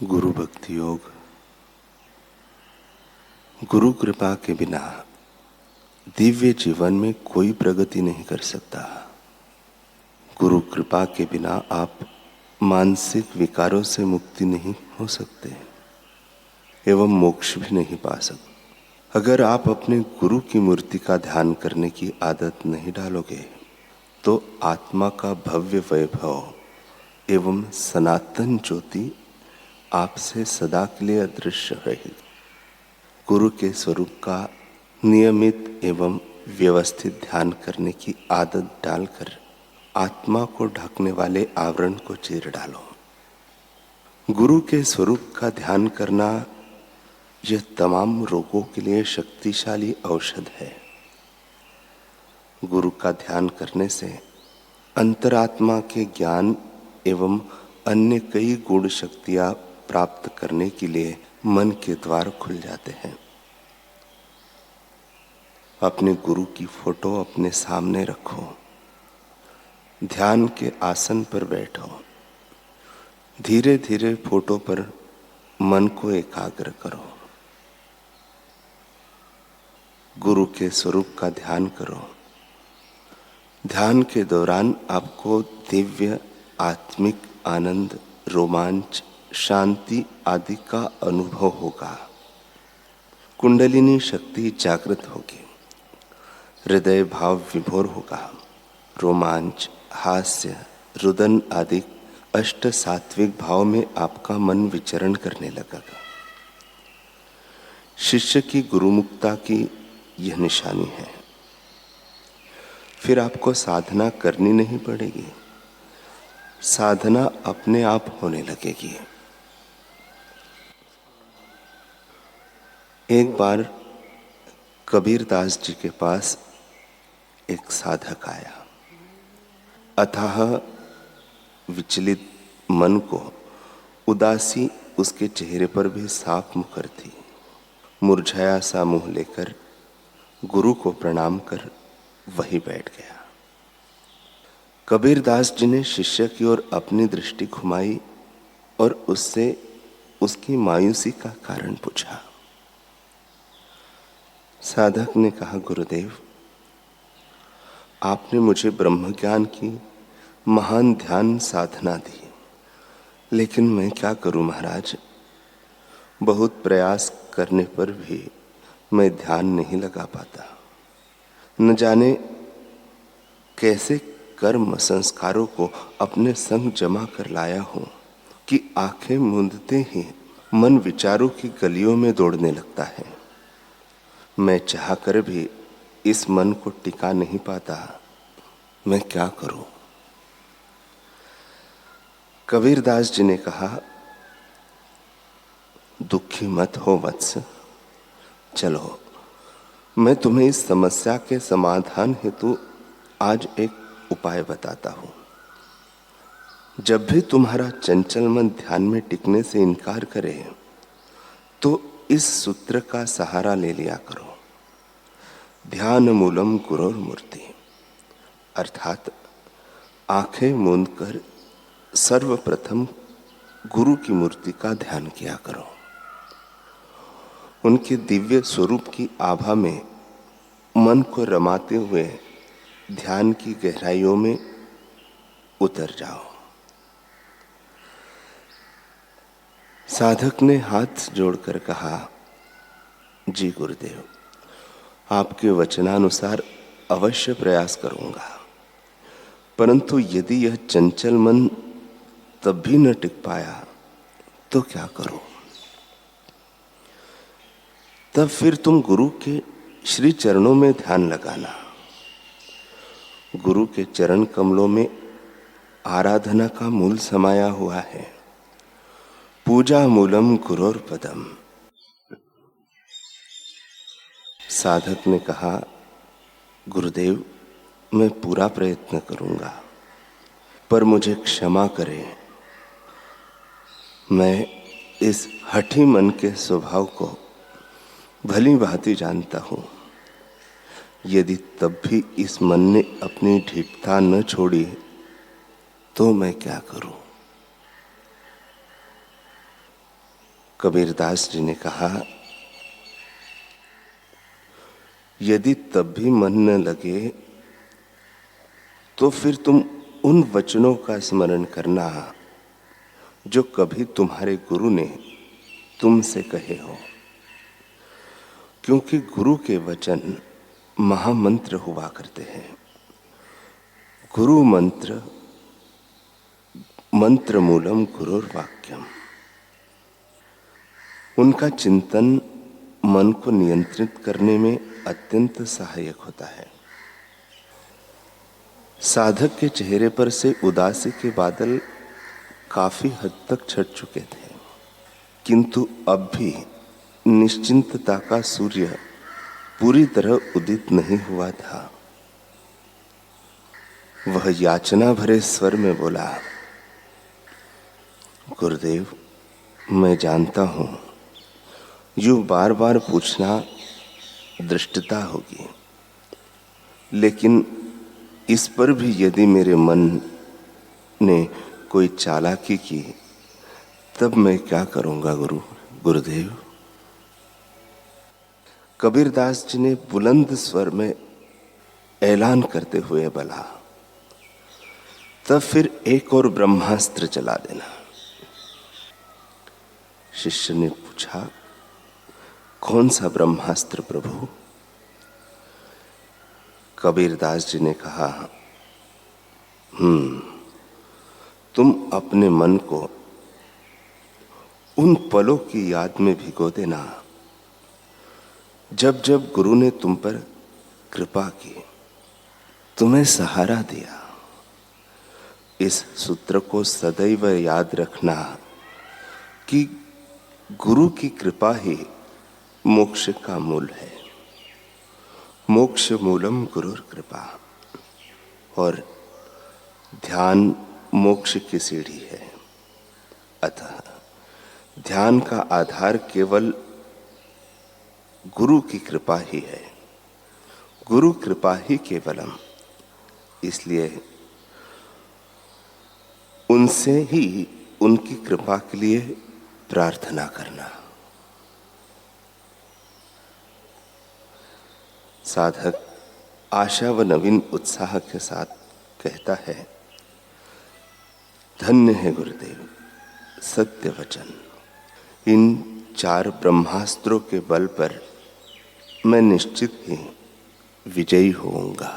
गुरु भक्ति योग। गुरु कृपा के बिना दिव्य जीवन में कोई प्रगति नहीं कर सकता। गुरु कृपा के बिना आप मानसिक विकारों से मुक्ति नहीं हो सकते एवं मोक्ष भी नहीं पा सकते। अगर आप अपने गुरु की मूर्ति का ध्यान करने की आदत नहीं डालोगे तो आत्मा का भव्य वैभव एवं सनातन ज्योति आपसे सदा के लिए अदृश्य रहेगी। गुरु के स्वरूप का नियमित एवं व्यवस्थित ध्यान करने की आदत डालकर आत्मा को ढकने वाले आवरण को चीर डालो। गुरु के स्वरूप का ध्यान करना यह तमाम रोगों के लिए शक्तिशाली औषध है। गुरु का ध्यान करने से अंतरात्मा के ज्ञान एवं अन्य कई गुण शक्तियां प्राप्त करने के लिए मन के द्वार खुल जाते हैं। अपने गुरु की फोटो अपने सामने रखो, ध्यान के आसन पर बैठो, धीरे धीरे फोटो पर मन को एकाग्र करो। गुरु के स्वरूप का ध्यान करो। ध्यान के दौरान आपको दिव्य आत्मिक आनंद, रोमांच, शांति आदि का अनुभव होगा। कुंडलिनी शक्ति जागृत होगी, हृदय भाव विभोर होगा। रोमांच, हास्य, रुदन आदि अष्ट सात्विक भाव में आपका मन विचरण करने लगेगा। शिष्य की गुरुमुक्ता की यह निशानी है। फिर आपको साधना करनी नहीं पड़ेगी, साधना अपने आप होने लगेगी। एक बार कबीरदास जी के पास एक साधक आया। अथाह विचलित मन को उदासी उसके चेहरे पर भी साफ मुखर थी। मुरझाया सा मुंह लेकर गुरु को प्रणाम कर वहीं बैठ गया। कबीरदास जी ने शिष्य की ओर अपनी दृष्टि घुमाई और उससे उसकी मायूसी का कारण पूछा। साधक ने कहा, गुरुदेव, आपने मुझे ब्रह्म ज्ञान की महान ध्यान साधना दी, लेकिन मैं क्या करूं महाराज, बहुत प्रयास करने पर भी मैं ध्यान नहीं लगा पाता। न जाने कैसे कर्म संस्कारों को अपने संग जमा कर लाया हूं कि आंखें मूंदते ही मन विचारों की गलियों में दौड़ने लगता है। मैं चाहकर भी इस मन को टिका नहीं पाता। मैं क्या करूं? कबीरदास जी ने कहा, दुखी मत हो वत्स, चलो मैं तुम्हें इस समस्या के समाधान हेतु आज एक उपाय बताता हूं। जब भी तुम्हारा चंचल मन ध्यान में टिकने से इनकार करे तो इस सूत्र का सहारा ले लिया करो। ध्यान मूलम गुरोर मूर्ति, अर्थात आंखें मूंद कर सर्वप्रथम गुरु की मूर्ति का ध्यान किया करो। उनके दिव्य स्वरूप की आभा में मन को रमाते हुए ध्यान की गहराइयों में उतर जाओ। साधक ने हाथ जोड़कर कहा, जी गुरुदेव, आपके वचनानुसार अवश्य प्रयास करूंगा, परंतु यदि यह चंचल मन तब भी न टिक पाया तो क्या करूं? तब फिर तुम गुरु के श्री चरणों में ध्यान लगाना। गुरु के चरण कमलों में आराधना का मूल समाया हुआ है। पूजा मूलम गुरोर पदम। साधक ने कहा, गुरुदेव, मैं पूरा प्रयत्न करूंगा, पर मुझे क्षमा करें। मैं इस हठी मन के स्वभाव को भली भांति जानता हूं। यदि तब भी इस मन ने अपनी ढीठता न छोड़ी तो मैं क्या करूं? कबीरदास जी ने कहा, यदि तब भी मन न लगे तो फिर तुम उन वचनों का स्मरण करना जो कभी तुम्हारे गुरु ने तुमसे कहे हो, क्योंकि गुरु के वचन महामंत्र हुआ करते हैं। गुरु मंत्र मंत्र मूलम गुरुर्वाक्यम। उनका चिंतन मन को नियंत्रित करने में अत्यंत सहायक होता है। साधक के चेहरे पर से उदासी के बादल काफी हद तक छट चुके थे, किंतु अब भी निश्चिंतता का सूर्य पूरी तरह उदित नहीं हुआ था। वह याचना भरे स्वर में बोला, गुरुदेव, मैं जानता हूं यूं बार बार पूछना दृष्टता होगी, लेकिन इस पर भी यदि मेरे मन ने कोई चालाकी की तब मैं क्या करूंगा गुरुदेव। कबीरदास जी ने बुलंद स्वर में ऐलान करते हुए बोला, तब फिर एक और ब्रह्मास्त्र चला देना। शिष्य ने पूछा, कौन सा ब्रह्मास्त्र प्रभु? कबीरदास जी ने कहा, तुम अपने मन को उन पलों की याद में भिगो देना जब जब गुरु ने तुम पर कृपा की, तुम्हें सहारा दिया। इस सूत्र को सदैव याद रखना कि गुरु की कृपा ही मोक्ष का मूल है। मोक्ष मूलम गुरुर कृपा। और ध्यान मोक्ष की सीढ़ी है। अतः ध्यान का आधार केवल गुरु की कृपा ही है। गुरु कृपा ही केवलम। इसलिए उनसे ही उनकी कृपा के लिए प्रार्थना करना। साधक आशा व नवीन उत्साह के साथ कहता है, धन्य है गुरुदेव, सत्य वचन। इन 4 ब्रह्मास्त्रों के बल पर मैं निश्चित ही विजयी होऊंगा।